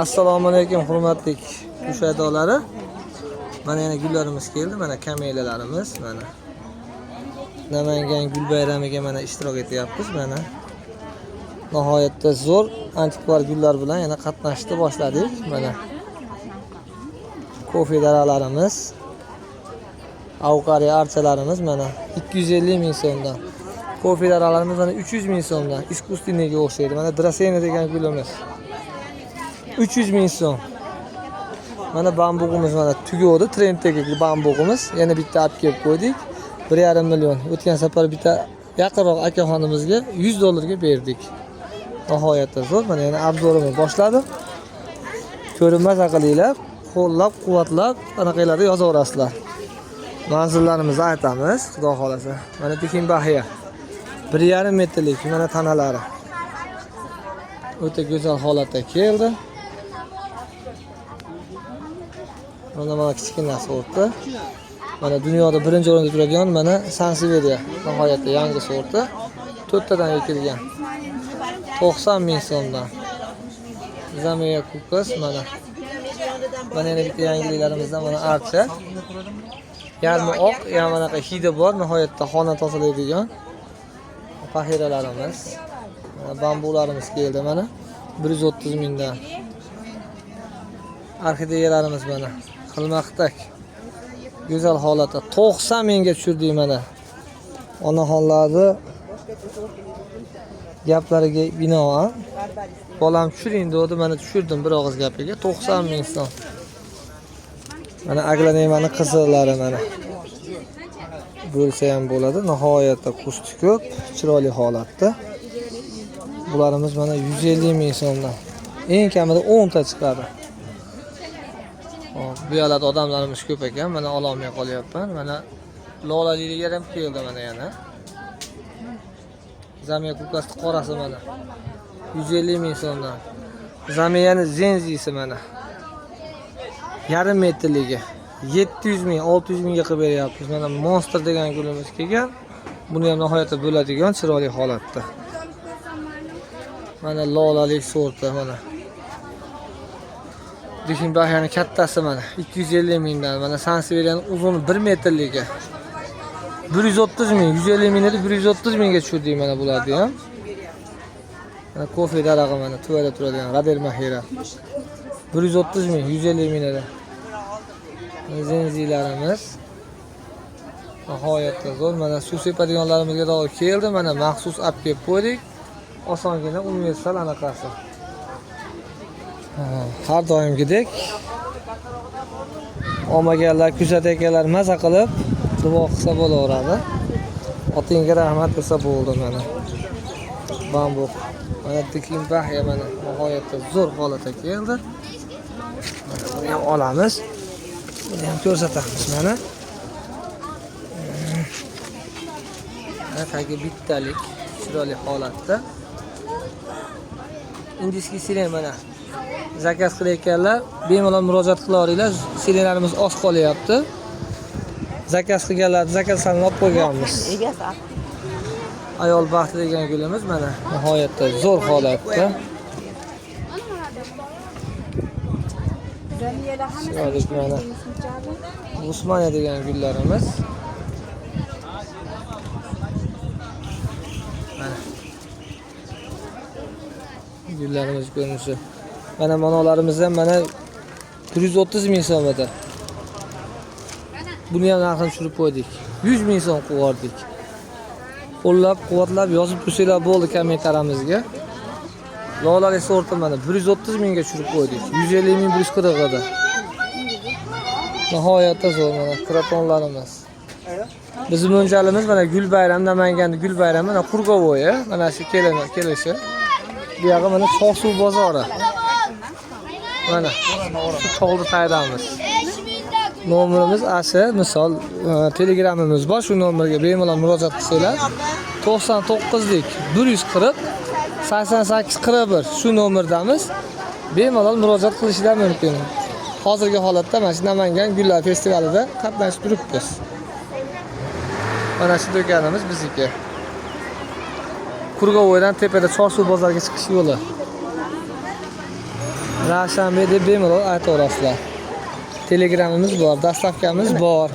Assalomu alaykum hurmatli mushahidalari. Mana yana gullarimiz keldi. Mana kamelalarimiz mana. Namangan gul bayramiga mana ishtirok etyapmiz mana. Nihoyatda zo'r antikvar gullar bilan yana qatnashishni boshladik. Mana kofe daralarimiz, avqariya archalarimiz mana 250 ming so'mdan. Kofe daralarimiz mana 300 ming so'mdan. Iskustveniga o'xshaydi. Mana drasena degan gulimiz 300 ming so'm. Mana bambug'imiz mana tugadi, trenddagi bambug'imiz. Yana bitta olib kelib qo'ydik. 1,5 million. O'tgan safar bitta yaqinroq akaxonimizga $100 ga berdik. Nihoyatda zo'r. Mana yana obzorimizni boshladim. Ko'rinmas aqlinglar, qo'llab-quvvatlab anaqalarni yozaverasizlar. Manzillarimizni aytamiz, xudo xolasa. Mana Tekin Bahiya 1,5 metrlik mana tanalari. O'ta go'zal holatda keldi. Mana kichkina sorti. Mana dunyoda birinchi o'rinda turadigan mana Sanseveriya nihoyatda yangi sorti. 4 tadan ekilgan. 90 ming so'mdan. Zamiya Kukas mana. Mana yana bitta yangiliklarimizdan mana archa. Yarmi oq, yana bunaqa hidi bor, nihoyatda xona tozalaydigan pahiralarimiz. Mana bambularimiz keldi mana 130 mingdan. Orxideyalarimiz mana xilmaqtak. Go'zal holatda 90 mingga tushirdik mana. Onaxonlarni gaplariga binoan bolam tushiring dedi, mana tushirdim bir og'iz gapiga 90 ming so'm. Mana aglanemani qizillari mana. Bo'lsa ham bo'ladi, nihoyatda qusti ko'p, chiroyli holatda. Bularimiz mana 150 ming so'mdan. Eng kamida 10 ta chiqadi. Bu yerda odamlarimiz ko'p ekan, mana ololmay qolyapman. Mana lolaliga ham keldi mana yana. Zamiya Kukasni qorasi mana 150 ming so'mdan. Zamiyani zenzisi mana 1,5 metrligi 700 ming, 600 mingga qilib beryapmiz. Mana Monster degan gulimiz kelgan. Buni ham nihoyatda bo'ladigan chiroyli holatda. Mana lolalik sorti mana. Tekin Bahiyani kattasi mana 250 mingdan. Mana Sanseveriyaning uzuni 1 metrligi 130 ming, 150 ming edi, 130 mingga tushirdik mana bularni ham. Mana kofe darag'i mana tuvada turadigan Radel Mahira 130 ming, 150 ming edi. Zenzilarimiz nihoyatda zo'r. Mana suv sepadiganlarimizga to'g'ri keldi. Mana maxsus olib kelib qo'ydik. Osongina universal anaqasi. Har doimgidek olmaganlar, kuzatganlar maza qilib duo qilsa bo'laveradi. Otingga rahmat desa bo'ldi mana. Bambuk. Mana Tekin Bahiya mana nihoyatda zo'r holatga keldi. Mana buni ham olamiz. Buni ham ko'rsatamiz mana. Tagi bittalik chiroyli holatda. Indiski siren mana. Zakaz qilayotganlar bemalol murojaat qilaveringlar. Sirenlarimiz oz qolyapti. Zakaz qilganlar zakazlarni olib qo'yganmiz. Ayol baxti degan gulimiz mana nihoyatda zo'r holatda. Chiroyli mana Usmoniya degan gullarimiz. Mana gullarimiz ko'rinishi. Mana monolarimiz ham mana 130 ming so'm edi. Buni ham narxini tushirib qo'ydik. 100 ming so'm qo'yardik. Qo'llab-quvvatlab yozib tursanglar bo'ldi kommentlarimizga. Lolali sorti mana 130 mingga tushirib qo'ydik. 150 ming 140 edi. Nihoyatda zo'r mana kratonlarimiz. Bizning mo'ljalimiz mana gul bayram, Namanganda gul bayrami, mana Qurgovoyi, mana shu kelishi. Bu yoqqa mana Shosuv bozori. Mana shu tog'da taydamiz. Nomerimiz asha, misol telegramimiz bor, shu nomerga bemalol murojaat qilsanglar 99lik 140 88 41 shu nomerdamiz. Bemalol murojaat qilishlar mumkin. Hozirgi holatda mana shu Namangan gullar festivalida qatnashib turibmiz. Mana shu do'konimiz bizniki. Qurgovoydan tepada Chorsuv bozoriga chiqish yo'li. Ravshanbek deb bemalol aytaverasizlar. Telegramimiz bor, dastavkamiz bor.